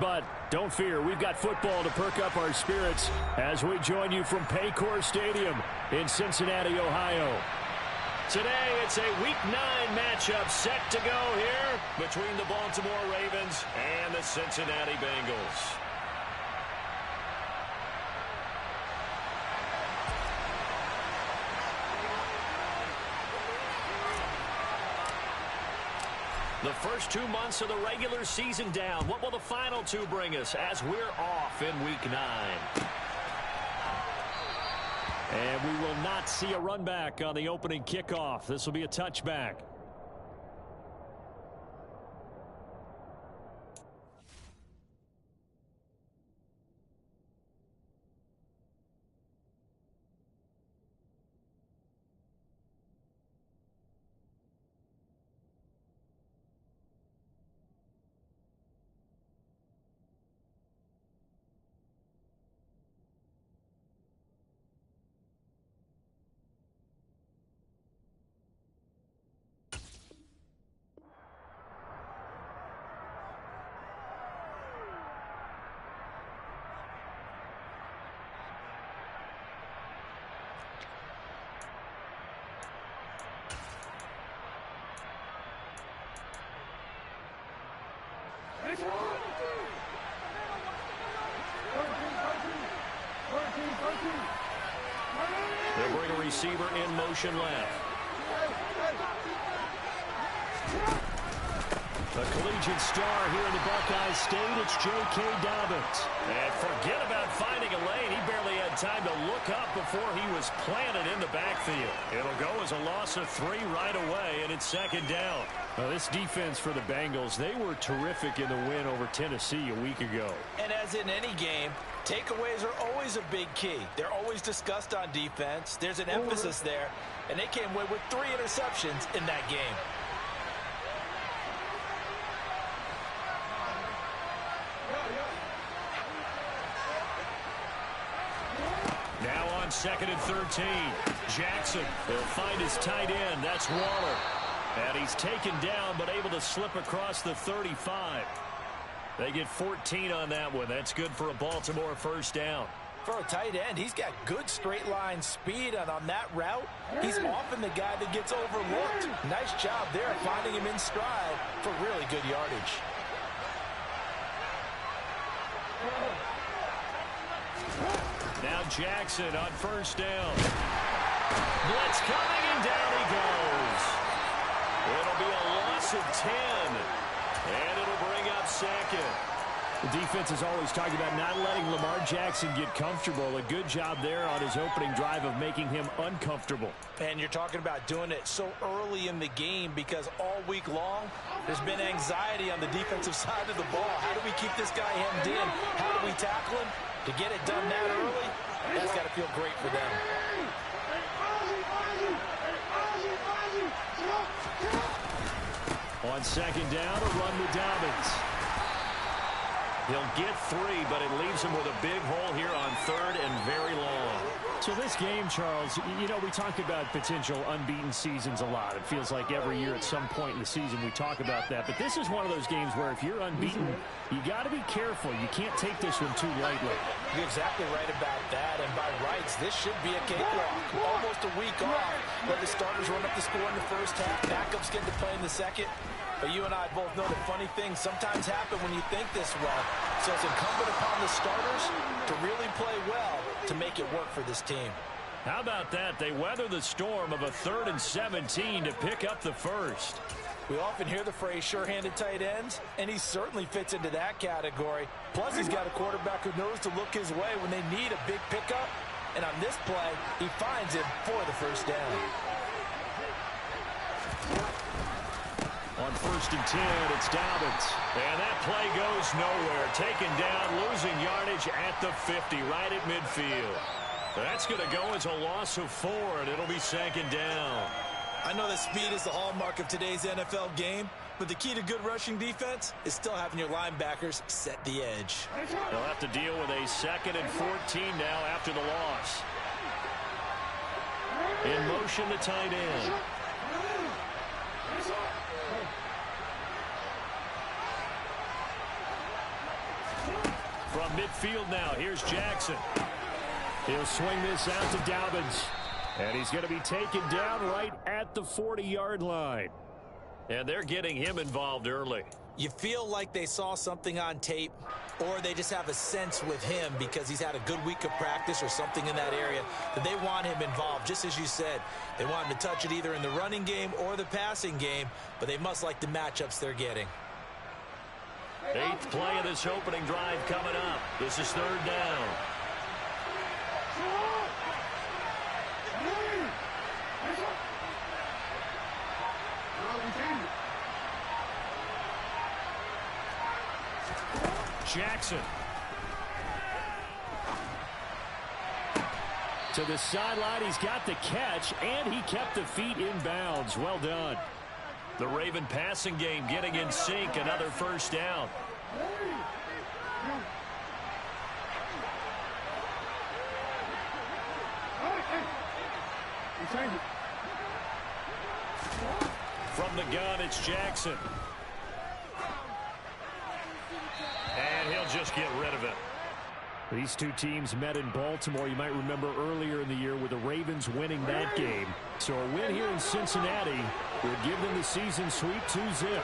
but don't fear. We've got football to perk up our spirits as we join you from Paycor Stadium in Cincinnati, Ohio. Today, it's a Week 9 matchup set to go here between the Baltimore Ravens and the Cincinnati Bengals. The first 2 months of the regular season down. What will the final 2 bring us as we're off in Week 9? And we will not see a run back on the opening kickoff. This will be a touchback. They'll bring a receiver in motion left. The collegiate star here in the Buckeye State, it's J.K. Dobbins. And forget about finding a lane. He barely had time to look up before he was planted in the backfield. It'll go as a loss of 3 right away, and it's second down. Now, this defense for the Bengals, they were terrific in the win over Tennessee a week ago. And as in any game, takeaways are always a big key. They're always discussed on defense. There's an emphasis there, and they came away with 3 interceptions in that game. Now on 2nd and 13. Jackson will find his tight end. That's Waller. And he's taken down but able to slip across the 35. They get 14 on that one. That's good for a Baltimore first down. For a tight end, he's got good straight line speed, and on that route, he's often the guy that gets overlooked. Nice job there finding him in stride for really good yardage. Now Jackson on first down. Blitz coming, and down he goes. It'll be a loss of 10, and it'll bring up second. The defense is always talking about not letting Lamar Jackson get comfortable. A good job there on his opening drive of making him uncomfortable. And you're talking about doing it so early in the game because all week long, there's been anxiety on the defensive side of the ball. How do we keep this guy hemmed in? How do we tackle him? To get it done that early, that's got to feel great for them. On second down, a run with Dobbins. He'll get 3, but it leaves him with a big hole here on 3rd and very long. So this game, Charles, you know, we talk about potential unbeaten seasons a lot. It feels like every year at some point in the season we talk about that. But this is one of those games where if you're unbeaten, you got to be careful. You can't take this one too lightly. You're exactly right about that. And by rights, this should be a cakewalk. Almost a week off. Let the starters run up the score in the first half. Backups get to play in the second. But you and I both know that funny things sometimes happen when you think this well. So it's incumbent upon the starters to really play well to make it work for this team. How about that? They weather the storm of a 3rd and 17 to pick up the first. We often hear the phrase sure-handed tight ends, and he certainly fits into that category. Plus, he's got a quarterback who knows to look his way when they need a big pickup. And on this play, he finds him for the first down. On 1st and 10, it's Dobbins. And that play goes nowhere. Taken down, losing yardage at the 50, right at midfield. That's going to go as a loss of 4, and it'll be second down. I know that speed is the hallmark of today's NFL game, but the key to good rushing defense is still having your linebackers set the edge. They'll have to deal with a 2nd and 14 now after the loss. In motion, the tight end. From midfield now, here's Jackson. He'll swing this out to Dobbins. And he's going to be taken down right at the 40-yard line. And they're getting him involved early. You feel like they saw something on tape, or they just have a sense with him because he's had a good week of practice or something in that area that they want him involved. Just as you said, they want him to touch it either in the running game or the passing game, but they must like the matchups they're getting. 8th play of this opening drive coming up. This is 3rd down. Jackson. To the sideline, he's got the catch, and he kept the feet in bounds. Well done. The Raven passing game getting in sync, another 1st down. From the gun, it's Jackson. And he'll just get rid of it. These two teams met in Baltimore. You might remember earlier in the year with the Ravens winning that game. So a win here in Cincinnati would give them the season sweep 2-zip.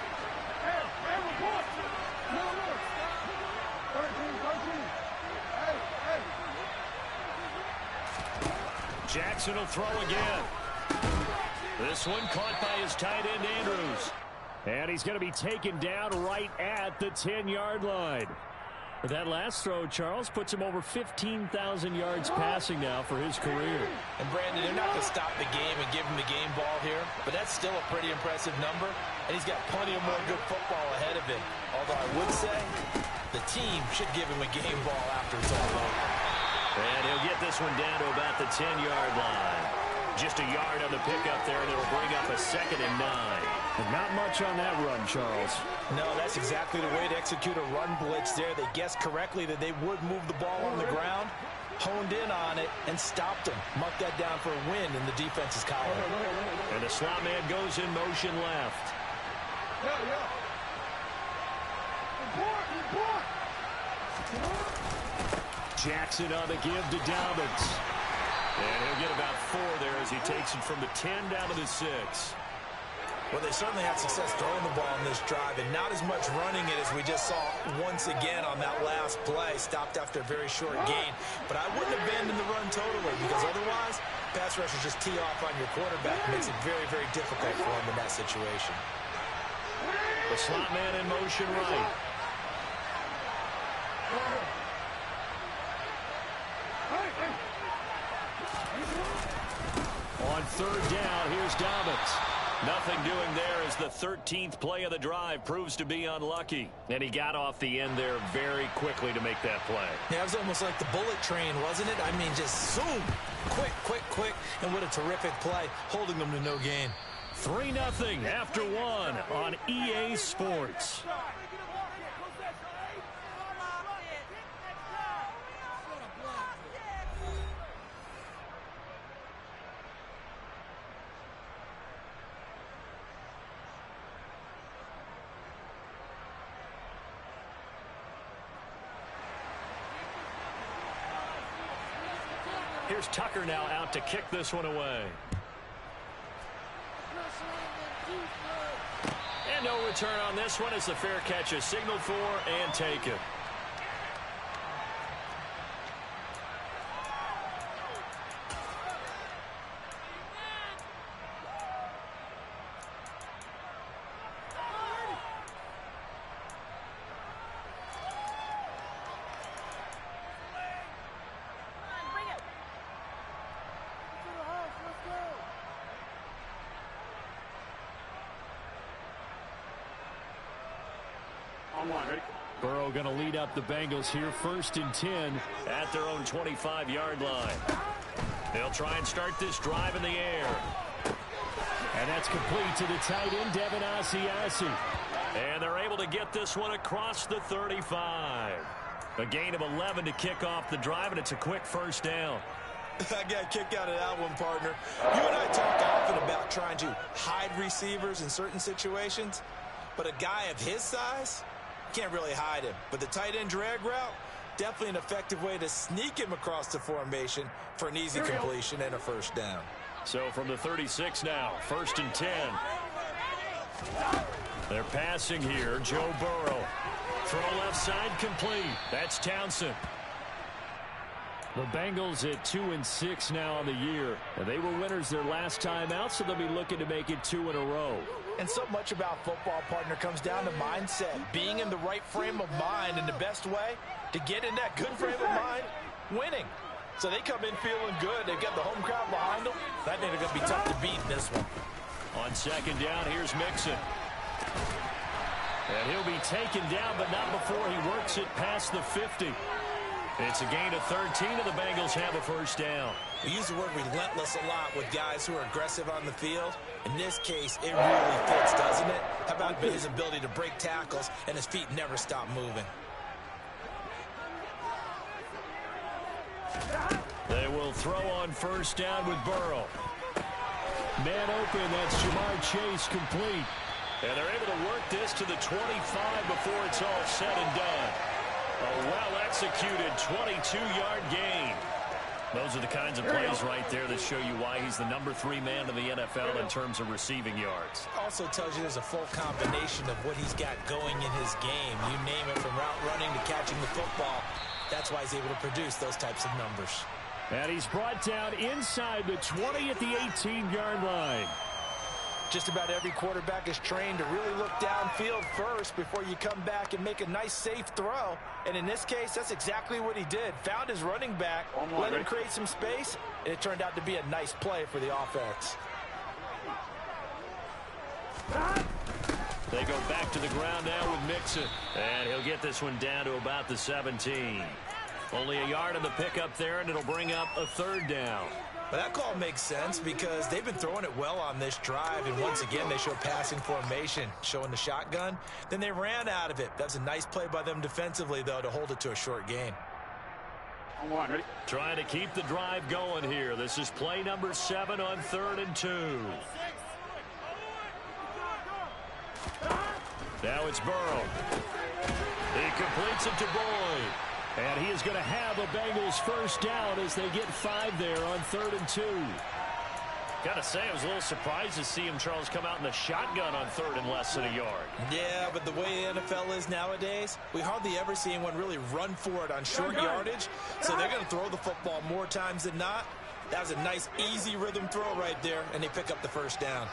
Jackson will throw again. This one caught by his tight end, Andrews. And he's going to be taken down right at the 10-yard line. That last throw, Charles, puts him over 15,000 yards passing now for his career. And, Brandon, they're not going to stop the game and give him the game ball here, but that's still a pretty impressive number, and he's got plenty of more good football ahead of him. Although I would say the team should give him a game ball after it's all over. And he'll get this one down to about the 10-yard line. Just a yard on the pickup there, and it'll bring up a 2nd and 9. And not much on that run, Charles. No, that's exactly the way to execute a run blitz there. They guessed correctly that they would move the ball on the ground, honed in on it, and stopped them. Marked that down for a win in the defense's column. And the slot man goes in motion left. Jackson on the give to Dobbins. And he'll get about 4 there as he takes it from the 10 down to the 6. Well, they certainly had success throwing the ball in this drive, and not as much running it as we just saw once again on that last play. Stopped after a very short gain. But I wouldn't abandon the run totally, because otherwise, pass rushers just tee off on your quarterback. It makes it very, very difficult for him in that situation. The slot man in motion right. On 3rd down, here's Dobbins. Nothing doing there as the 13th play of the drive proves to be unlucky. And he got off the end there very quickly to make that play. Yeah, it was almost like the bullet train, wasn't it? I mean, just zoom. Quick, quick, quick. And what a terrific play, holding them to no gain. 3-0 after 1 on EA Sports. Here's Tucker now out to kick this one away. And no return on this one as the fair catch is signaled for and taken. Burrow going to lead up the Bengals here, 1st and 10 at their own 25-yard line. They'll try and start this drive in the air. And that's complete to the tight end, Devin Asiasi. And they're able to get this one across the 35. A gain of 11 to kick off the drive, and it's a quick 1st down. I got a kick out of that one, partner. You and I talk often about trying to hide receivers in certain situations, but a guy of his size can't really hide him. But the tight end drag route, Definitely an effective way to sneak him across the formation for an easy completion and a first down. So from the 36 now, 1st and 10. They're passing here. Joe Burrow. Throw left side complete. That's Townsend. The Bengals at 2-6 now on the year. And they were winners their last time out, so they'll be looking to make it 2 in a row. And so much about football, partner, comes down to mindset. Being in the right frame of mind, and the best way to get in that good frame of mind, winning. So they come in feeling good. They've got the home crowd behind them. I think they're going to be tough to beat in this one. On 2nd down, here's Mixon. And he'll be taken down, but not before he works it past the 50. It's a gain of 13, and the Bengals have a first down. We use the word relentless a lot with guys who are aggressive on the field. In this case, it really fits, doesn't it? How about his ability to break tackles and his feet never stop moving? They will throw on 1st down with Burrow. Man open, that's Jamar Chase complete. And they're able to work this to the 25 before it's all said and done. A well-executed 22-yard gain. Those are the kinds of plays right there that show you why he's the number 3 man in the NFL in terms of receiving yards. Also tells you there's a full combination of what he's got going in his game. You name it, from route running to catching the football. That's why he's able to produce those types of numbers. And he's brought down inside the 20 at the 18-yard line. Just about every quarterback is trained to really look downfield first before you come back and make a nice, safe throw. And in this case, that's exactly what he did. Found his running back, let him create some space, and it turned out to be a nice play for the offense. They go back to the ground now with Mixon. And he'll get this one down to about the 17. Only a yard on the pickup there, and it'll bring up a 3rd down. But that call makes sense because they've been throwing it well on this drive, and once again they show passing formation, showing the shotgun. Then they ran out of it. That's a nice play by them defensively, though, to hold it to a short gain. Ready? Trying to keep the drive going here. This is play number 7 on 3rd and 2. Now it's Burrow. He completes it to Boyd. And he is going to have a Bengals first down as they get 5 there on 3rd and 2. Got to say, I was a little surprised to see him, Charles, come out in the shotgun on 3rd and less than a yard. Yeah, but the way the NFL is nowadays, we hardly ever see anyone really run for it on short yardage. So they're going to throw the football more times than not. That was a nice, easy rhythm throw right there, and they pick up the first down.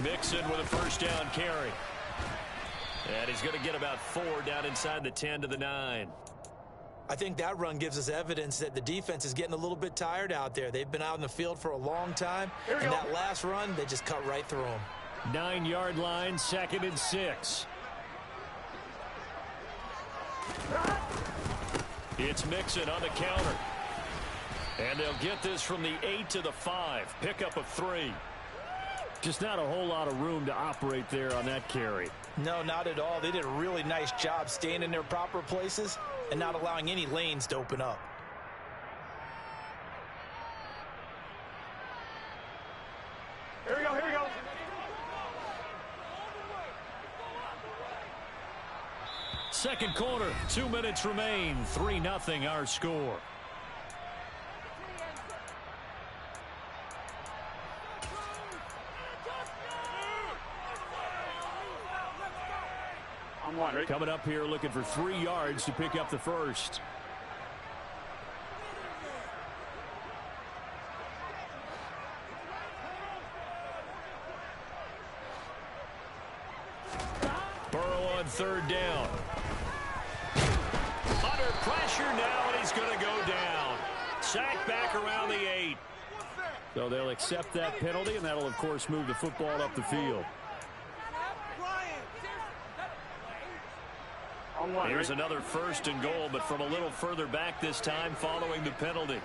Mixon with a first down carry. And he's going to get about 4 down inside the 10 to the 9. I think that run gives us evidence that the defense is getting a little bit tired out there. They've been out in the field for a long time, and that last run, they just cut right through them. 9-yard line, 2nd and 6. It's Mixon on the counter. And they'll get this from the 8 to the 5. Pickup of 3. Just not a whole lot of room to operate there on that carry. No, not at all. They did a really nice job staying in their proper places and not allowing any lanes to open up. Here we go, here we go. Second quarter, 2 minutes remain. 3-0 our score. Coming up here looking for 3 yards to pick up the first. Burrow on 3rd down. Under pressure now, and he's going to go down. Sacked back around the 8. So they'll accept that penalty, and that'll, of course, move the football up the field. Here's another 1st and goal, but from a little further back this time following the penalty.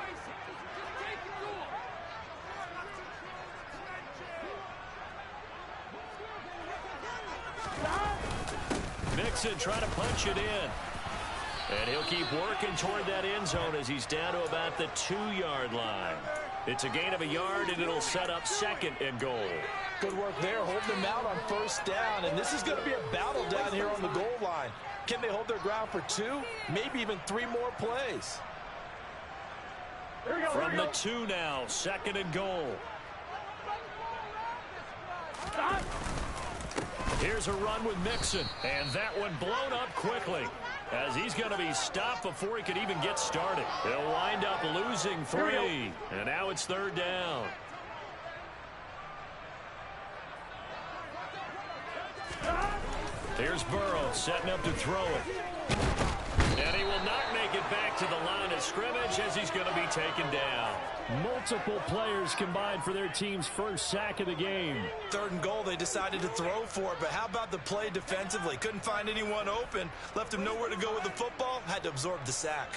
Mixon trying to punch it in. And he'll keep working toward that end zone as he's down to about the 2-yard line. It's a gain of a yard, and it'll set up 2nd and goal. Good work there, holding them out on 1st down. And this is going to be a battle down here on the goal line. Can they hold their ground for 2, maybe even 3 more plays? From the 2 now, 2nd and goal. Here's a run with Mixon, and that one blown up quickly as he's going to be stopped before he could even get started. They'll wind up losing 3, and now it's 3rd down. Here's Burrow setting up to throw it. And he will not make it back to the line of scrimmage as he's going to be taken down. Multiple players combined for their team's first sack of the game. 3rd and goal, they decided to throw for it, but how about the play defensively? Couldn't find anyone open, left him nowhere to go with the football, had to absorb the sack.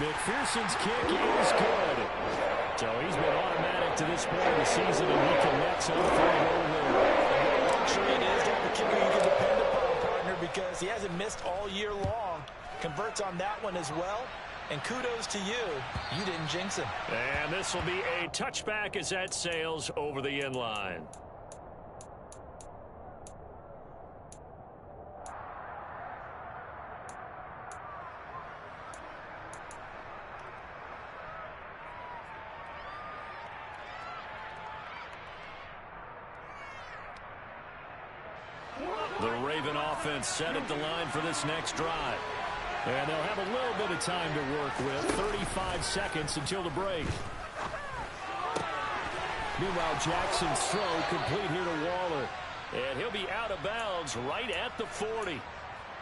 McPherson's kick is good. So he's been automatic to this point of the season, and he connects on the field goal. Luxury it is to have a kicker you can depend upon, partner, because he hasn't missed all year long. Converts on that one as well. And kudos to you. You didn't jinx him. And this will be a touchback as that sails over the end line. The Raven offense set at the line for this next drive. And they'll have a little bit of time to work with. 35 seconds until the break. Meanwhile, Jackson's throw complete here to Waller. And he'll be out of bounds right at the 40.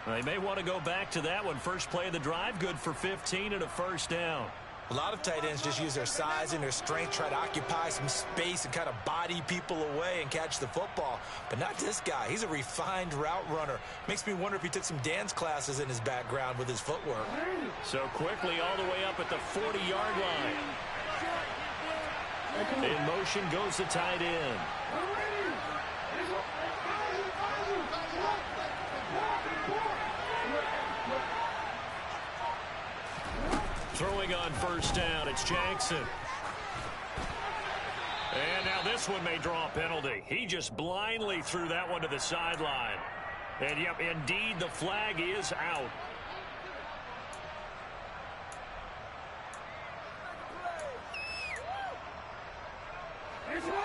They may want to go back to that one. First play of the drive, good for 15 and a 1st down. A lot of tight ends just use their size and their strength, try to occupy some space and kind of body people away and catch the football. But not this guy. He's a refined route runner. Makes me wonder if he took some dance classes in his background with his footwork. So quickly all the way up at the 40-yard line. In motion goes the tight end. Throwing on 1st down, it's Jackson. And now this one may draw a penalty. He just blindly threw that one to the sideline. And yep, indeed, the flag is out.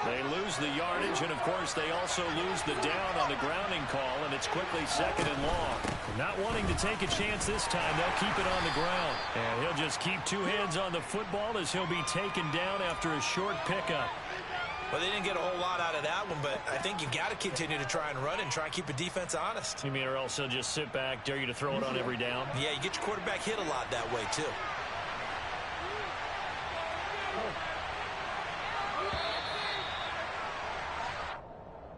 They lose the yardage, and of course they also lose the down on the grounding call, and it's quickly 2nd and long. Not wanting to take a chance this time, they'll keep it on the ground. And he'll just keep 2 hands on the football as he'll be taken down after a short pickup. Well, they didn't get a whole lot out of that one, but I think you got to continue to try and run and try and keep the defense honest. You mean or else he'll just sit back, dare you to throw it on every down? Yeah, you get your quarterback hit a lot that way, too.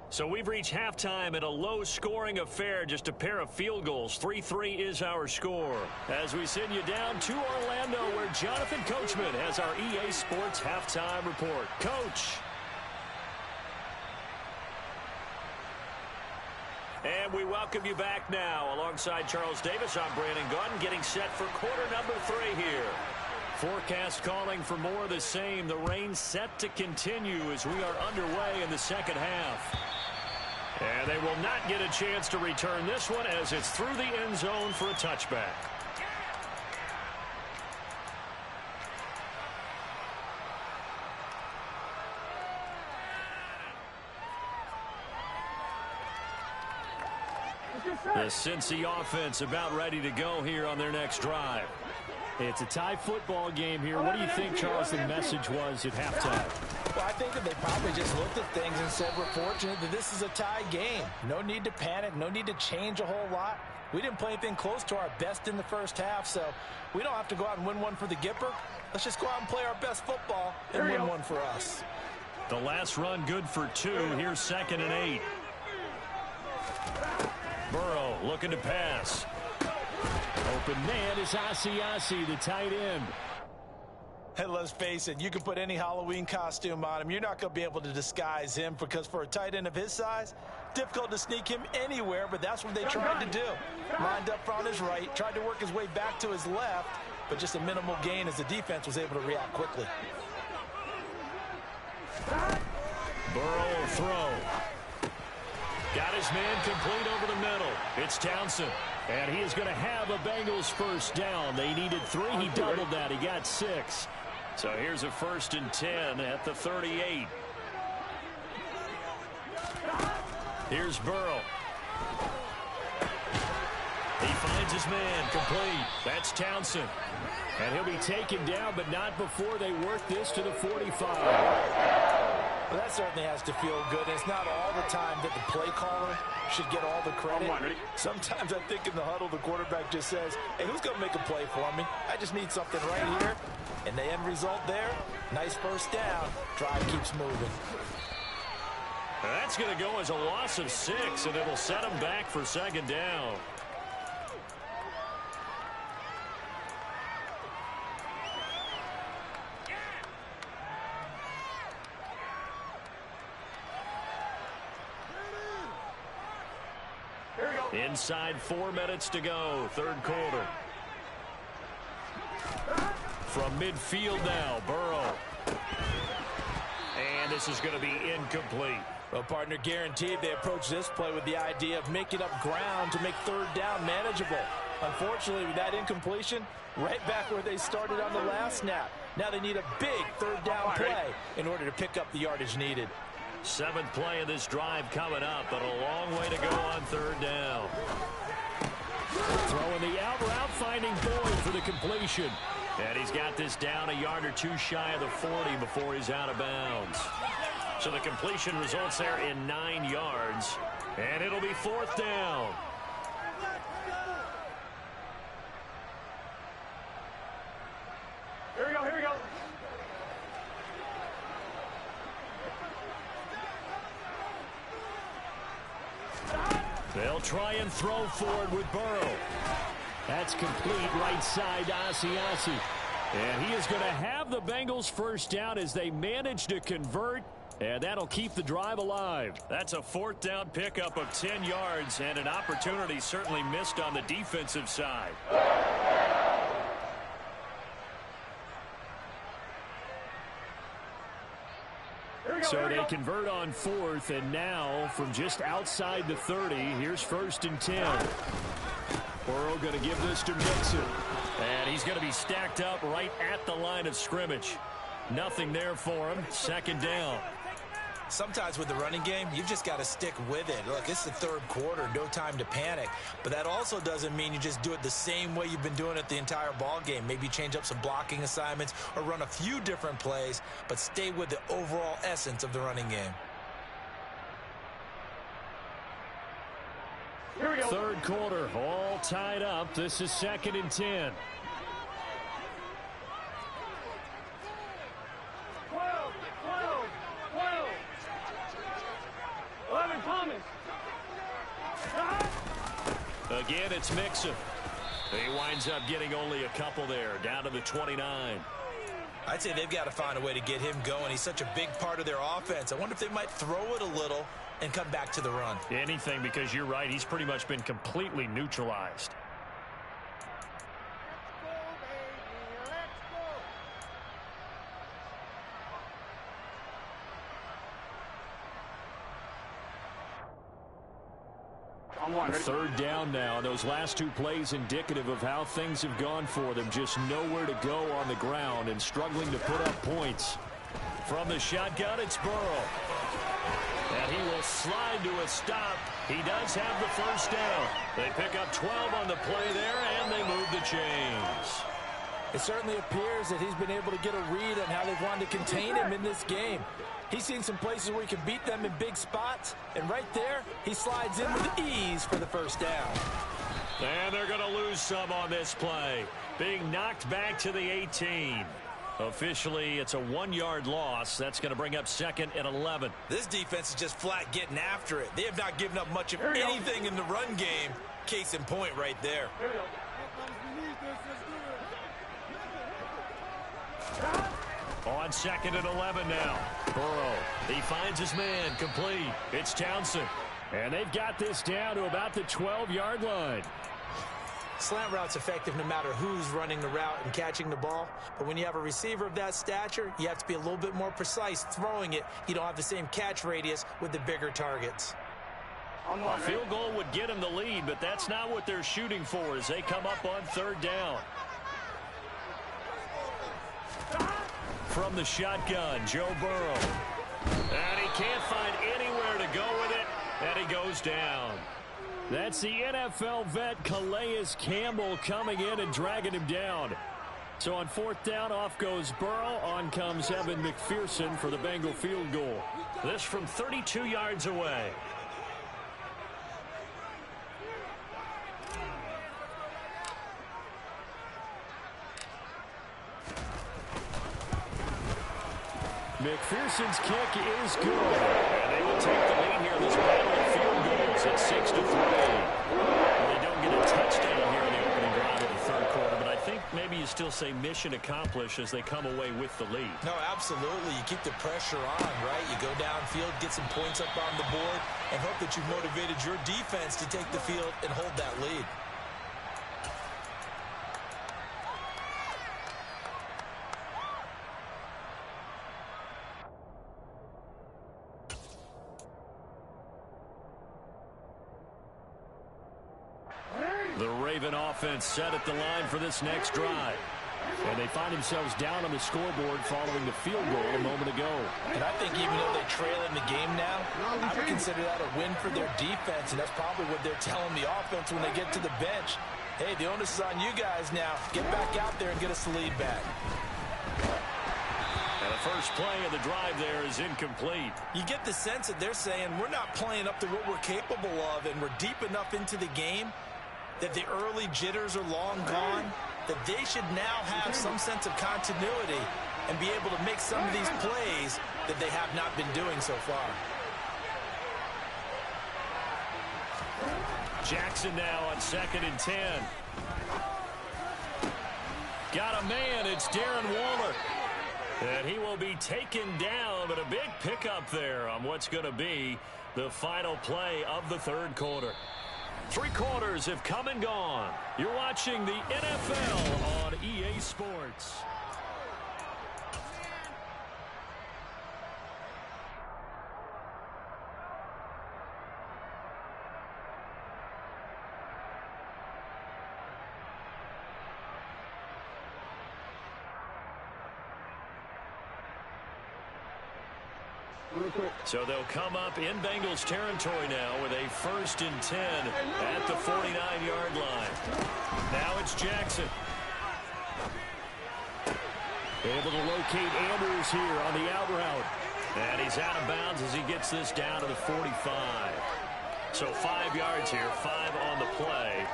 So we've reached halftime in a low-scoring affair, just a pair of field goals. 3-3 is our score. As we send you down to Orlando, where Jonathan Coachman has our EA Sports halftime report. Coach. And we welcome you back now. Alongside Charles Davis, I'm Brandon Gaudin, getting set for quarter number 3 here. Forecast calling for more of the same. The rain set to continue as we are underway in the 2nd half. And they will not get a chance to return this one as it's through the end zone for a touchback. The Cincy offense about ready to go here on their next drive. It's a tie football game here. What do you think, Charles, the message was at halftime? Well, I think that they probably just looked at things and said, we're fortunate that this is a tie game. No need to panic. No need to change a whole lot. We didn't play anything close to our best in the first half, so we don't have to go out and win one for the Gipper. Let's just go out and play our best football and win one for us. The last run good for 2. Here's 2nd and 8. Burrow looking to pass. Open man is Asiasi, the tight end. And let's face it, you can put any Halloween costume on him. You're not going to be able to disguise him because for a tight end of his size, difficult to sneak him anywhere, but that's what they tried to do. Lined up on his right, tried to work his way back to his left, but just a minimal gain as the defense was able to react quickly. Burrow will throw. Got his man complete over the middle. It's Townsend. And he is going to have a Bengals first down. They needed 3. He doubled that. He got 6. So here's a 1st and 10 at the 38. Here's Burrow. He finds his man complete. That's Townsend. And he'll be taken down, but not before they work this to the 45. Well, that certainly has to feel good. It's not all the time that the play caller should get all the credit. Sometimes I think in the huddle, the quarterback just says, hey, who's going to make a play for me? I just need something right here. And the end result there, nice first down. Drive keeps moving. That's going to go as a loss of 6, and it'll set them back for 2nd down. Inside 4 minutes to go, 3rd quarter. From midfield now, Burrow. And this is going to be incomplete. Well, partner, guaranteed they approach this play with the idea of making up ground to make 3rd down manageable. Unfortunately, with that incompletion, right back where they started on the last snap. Now they need a big 3rd down play in order to pick up the yardage needed. 7th play of this drive coming up, but a long way to go on 3rd down. Throwing the out route, finding Boyd for the completion. And he's got this down a yard or 2 shy of the 40 before he's out of bounds. So the completion results there in 9 yards. And it'll be 4th down. Here we go, here we go. They'll try and throw forward with Burrow. That's complete right side to Asiasi. And he is going to have the Bengals first down as they manage to convert. And that'll keep the drive alive. That's a 4th down pickup of 10 yards and an opportunity certainly missed on the defensive side. So they convert on 4th, and now from just outside the 30, here's 1st and 10. Burrow going to give this to Mixon. And he's going to be stacked up right at the line of scrimmage. Nothing there for him. 2nd down. Sometimes with the running game, you've just got to stick with it. Look, it's the 3rd quarter, no time to panic. But that also doesn't mean you just do it the same way you've been doing it the entire ball game. Maybe change up some blocking assignments or run a few different plays, but stay with the overall essence of the running game. Here we go. 3rd quarter, all tied up. This is 2nd and 10. 12, 12, 12. 11 Thomas. Again, it's Mixon. He winds up getting only a couple there, down to the 29. I'd say they've got to find a way to get him going. He's such a big part of their offense. I wonder if they might throw it a little and come back to the run. Anything, because you're right. He's pretty much been completely neutralized. On 1, ready? 3rd down now. Those last 2 plays indicative of how things have gone for them. Just nowhere to go on the ground and struggling to put up points. From the shotgun, it's Burrow. And he will slide to a stop. He does have the first down. They pick up 12 on the play there, and they move the chains. It certainly appears that he's been able to get a read on how they've wanted to contain him in this game. He's seen some places where he can beat them in big spots, and right there, he slides in with ease for the first down. And they're going to lose some on this play. Being knocked back to the 18. Officially, it's a 1-yard loss. That's going to bring up 2nd and 11. This defense is just flat getting after it. They have not given up much of anything in the run game. Case in point right there. Here we go. On 2nd and 11 now. Burrow, he finds his man, complete. It's Townsend. And they've got this down to about the 12-yard line. Slant route's effective no matter who's running the route and catching the ball. But when you have a receiver of that stature, you have to be a little bit more precise throwing it. You don't have the same catch radius with the bigger targets. A field goal would get them the lead, but that's not what they're shooting for as they come up on 3rd down. From the shotgun, Joe Burrow. And he can't find anywhere to go with it, and he goes down. That's the NFL vet Calais Campbell coming in and dragging him down. So on 4th down, off goes Burrow. On comes Evan McPherson for the Bengal field goal. This from 32 yards away. McPherson's kick is good. And they will take the lead here. This battle of field goals at 6-3. Well, they don't get a touchdown here in the opening drive of the 3rd quarter, but I think maybe you still say mission accomplished as they come away with the lead. No, absolutely. You keep the pressure on, right? You go downfield, get some points up on the board, and hope that you've motivated your defense to take the field and hold that lead. The Raven offense set at the line for this next drive. And they find themselves down on the scoreboard following the field goal a moment ago. And I think even though they trail in the game now, I would consider that a win for their defense, and that's probably what they're telling the offense when they get to the bench. Hey, the onus is on you guys now. Get back out there and get us the lead back. And the first play of the drive there is incomplete. You get the sense that they're saying we're not playing up to what we're capable of, and we're deep enough into the game that the early jitters are long gone, that they should now have some sense of continuity and be able to make some of these plays that they have not been doing so far. Jackson now on 2nd and 10. Got a man, it's Darren Waller. And he will be taken down, but a big pickup there on what's going to be the final play of the 3rd quarter. 3 quarters have come and gone. You're watching the NFL on EA Sports. So they'll come up in Bengals territory now with a 1st and 10 at the 49-yard line. Now it's Jackson. Able to locate Andrews here on the out route. And he's out of bounds as he gets this down to the 45. So 5 yards here, 5 on the play,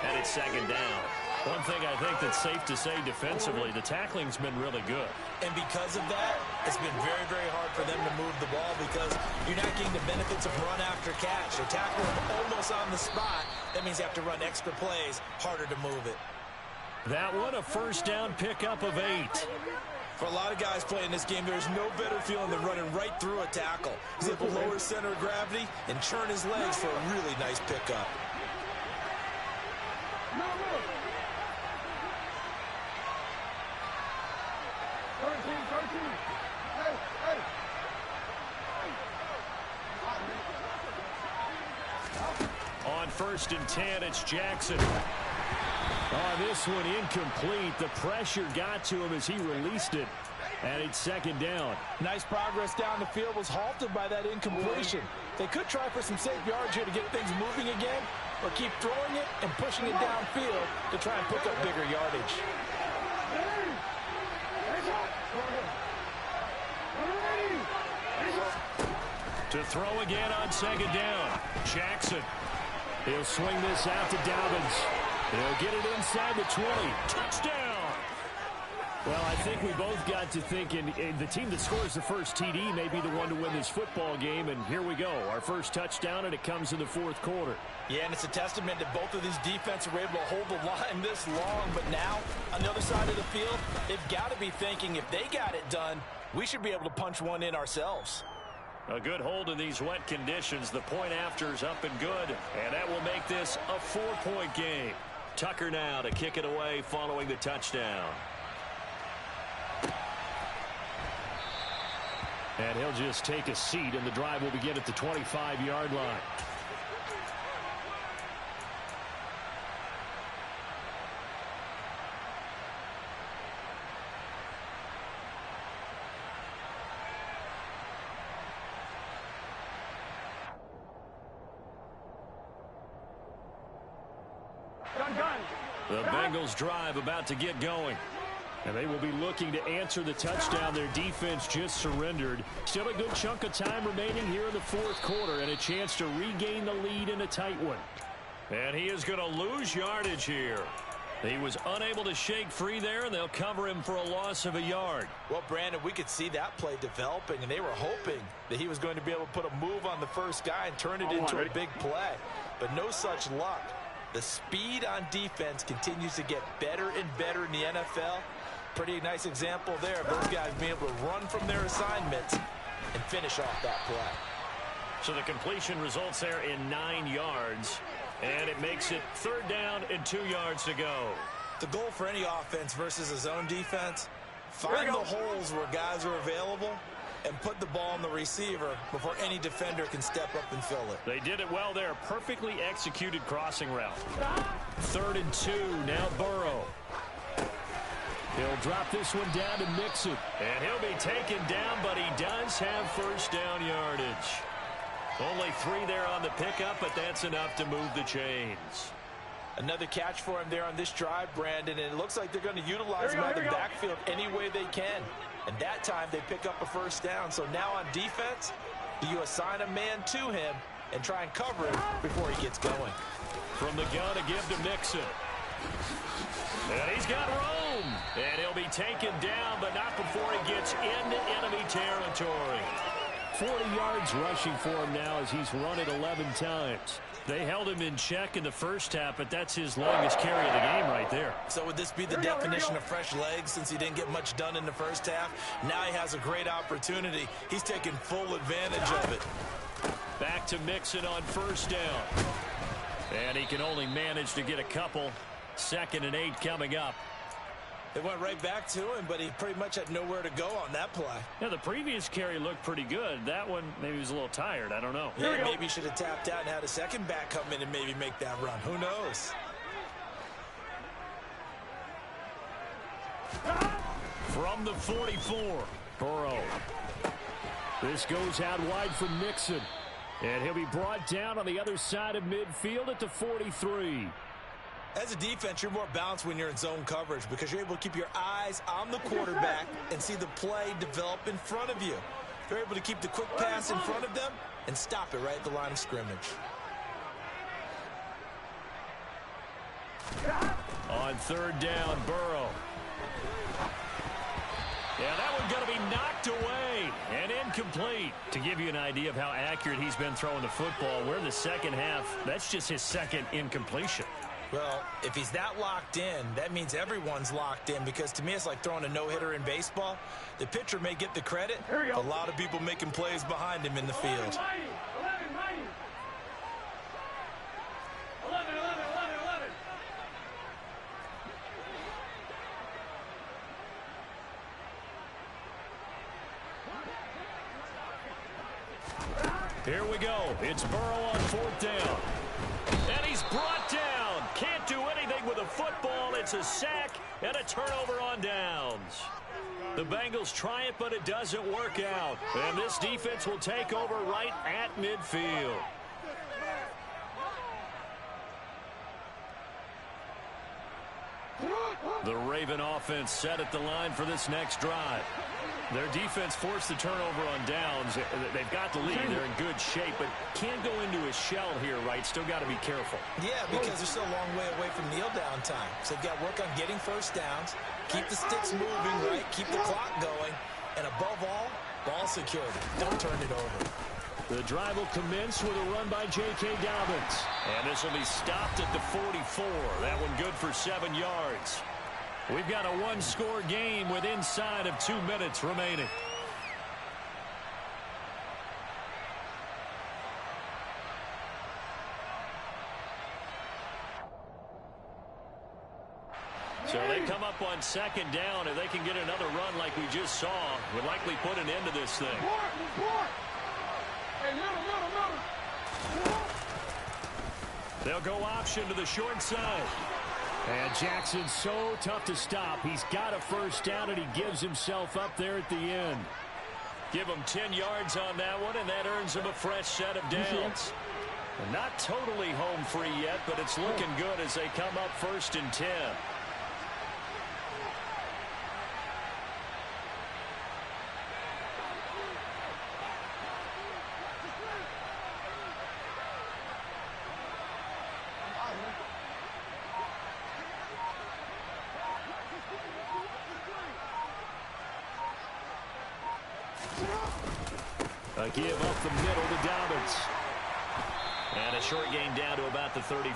and it's 2nd down. One thing I think that's safe to say defensively, the tackling's been really good. And because of that, it's been very, very hard for them to move the ball because you're not getting the benefits of run after catch. They're tackling them almost on the spot. That means you have to run extra plays, harder to move it. That one, a 1st down pickup of 8. For a lot of guys playing this game, there's no better feeling than running right through a tackle. He's able to lower his center of gravity and churn his legs for a really nice pickup. On 1st and 10, it's Jackson. Oh, this one incomplete. The pressure got to him as he released it. And it's 2nd down. Nice progress down the field was halted by that incompletion. They could try for some safe yards here to get things moving again, or keep throwing it and pushing it downfield to try and pick up bigger yardage. To throw again on 2nd down. Jackson. He'll swing this out to Dobbins. He'll get it inside the 20. Touchdown! Well, I think we both got to thinking the team that scores the first TD may be the one to win this football game, and here we go. Our first touchdown, and it comes in the fourth quarter. Yeah, and it's a testament that both of these defenses were able to hold the line this long, but now, on the other side of the field, they've got to be thinking if they got it done, we should be able to punch one in ourselves. A good hold in these wet conditions. The point after's up and good, and that will make this a 4-point game. Tucker now to kick it away following the touchdown. And he'll just take a seat, and the drive will begin at the 25-yard line. The Bengals drive about to get going. And they will be looking to answer the touchdown their defense just surrendered. Still a good chunk of time remaining here in the fourth quarter and a chance to regain the lead in a tight one. And he is going to lose yardage here. He was unable to shake free there, and they'll cover him for a loss of a yard. Well, Brandon, we could see that play developing, and they were hoping that he was going to be able to put a move on the first guy and turn it into a big play. But no such luck. The speed on defense continues to get better and better in the NFL. Pretty nice example there of those guys being able to run from their assignments and finish off that play. So the completion results there in 9 yards, and it makes it 3rd down and 2 yards to go. The goal for any offense versus a zone defense, find the holes where guys are available and put the ball on the receiver before any defender can step up and fill it. They did it well there. Perfectly executed crossing route. 3rd and 2. Now Burrow. He'll drop this one down to Mixon. And he'll be taken down, but he does have first down yardage. Only 3 there on the pickup, but that's enough to move the chains. Another catch for him there on this drive, Brandon, and it looks like they're going to utilize him out of the backfield any way they can. And that time they pick up a first down. So now on defense, do you assign a man to him and try and cover him before he gets going? From the gun to give to Mixon. And he's got room. And he'll be taken down, but not before he gets into enemy territory. 40 yards rushing for him now as he's run it 11 times. They held him in check in the first half, but that's his longest carry of the game right there. So would this be the definition of fresh legs since he didn't get much done in the first half? Now he has a great opportunity. He's taking full advantage of it. Back to Mixon on first down. And he can only manage to get a couple. 2nd and 8 coming up. They went right back to him, but he pretty much had nowhere to go on that play. Yeah, the previous carry looked pretty good. That one, maybe he was a little tired. I don't know. Yeah, maybe he should have tapped out and had a second back come in and maybe make that run. Who knows? From the 44, Burrow. This goes out wide for Mixon. And he'll be brought down on the other side of midfield at the 43. As a defense, you're more balanced when you're in zone coverage because you're able to keep your eyes on the quarterback and see the play develop in front of you. You're able to keep the quick pass in front of them and stop it right at the line of scrimmage. On 3rd down, Burrow. Yeah, that one's going to be knocked away and incomplete. To give you an idea of how accurate he's been throwing the football, we're in the second half. That's just his 2nd incompletion. Well, if he's that locked in, that means everyone's locked in because to me it's like throwing a no-hitter in baseball. The pitcher may get the credit, a lot of people making plays behind him in the field. 11. Here we go. It's Burrow on 4th down. And he's brought down. Can't do anything with a football. It's a sack and a turnover on downs. The Bengals try it, but it doesn't work out. And this defense will take over right at midfield. The Raven offense set at the line for this next drive. Their defense forced the turnover on downs. They've got the lead. They're in good shape, but can't go into a shell here, right? Still got to be careful. Yeah, because they're still a long way away from kneel down time. So they've got to work on getting first downs, keep the sticks moving, right? Keep the clock going, and above all, ball security. Don't turn it over. The drive will commence with a run by J.K. Dobbins. And this will be stopped at the 44. That one good for 7 yards. We've got a one-score game with inside of 2 minutes remaining. So they come up on second down. If they can get another run like we just saw, would likely put an end to this thing. They'll go option to the short side. And Jackson's so tough to stop. He's got a first down, and he gives himself up there at the end. Give him 10 yards on that one, and that earns him a fresh set of downs. And not totally home free yet, but it's looking good as they come up 1st and 10. A give up the middle to Dobbins. And a short gain down to about the 33.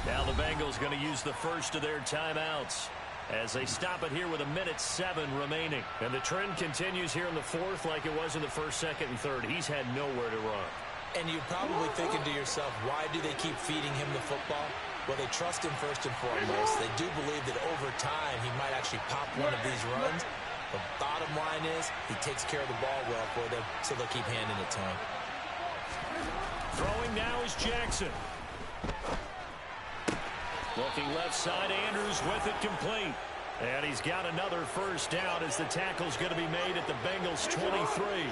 Now the Bengals going to use the first of their timeouts as they stop it here with 1:07 remaining. And the trend continues here in the 4th like it was in the 1st, 2nd, and 3rd. He's had nowhere to run. And you're probably thinking to yourself, why do they keep feeding him the football? Well, they trust him first and foremost. They do believe that over time he might actually pop one of these runs. The bottom line is he takes care of the ball well for them, so they'll keep handing it to him. Throwing now is Jackson. Looking left side, Andrews with it complete. And he's got another first down as the tackle's going to be made at the Bengals' 23.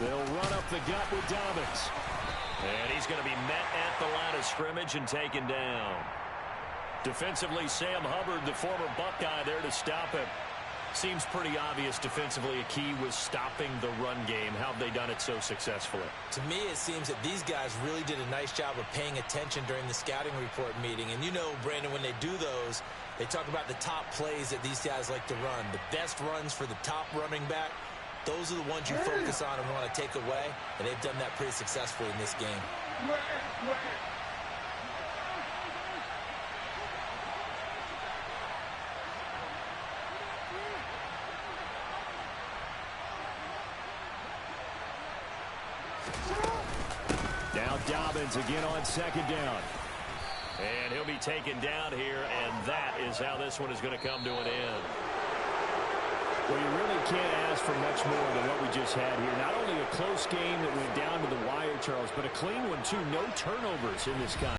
They'll run up the gut with Dobbins. And he's going to be met at the line of scrimmage and taken down. Defensively, Sam Hubbard, the former Buckeye, there to stop him. Seems pretty obvious defensively a key was stopping the run game. How have they done it so successfully? To me, it seems that these guys really did a nice job of paying attention during the scouting report meeting. And you know, Brandon, when they do those, they talk about the top plays that these guys like to run. The best runs for the top running back. Those are the ones you focus on and want to take away, and they've done that pretty successfully in this game. Now Dobbins again on second down. And he'll be taken down here, and that is how this one is going to come to an end. Well, you really can't ask for much more than what we just had here. Not only a close game that went down to the wire, Charles, but a clean one, too. No turnovers in this contest.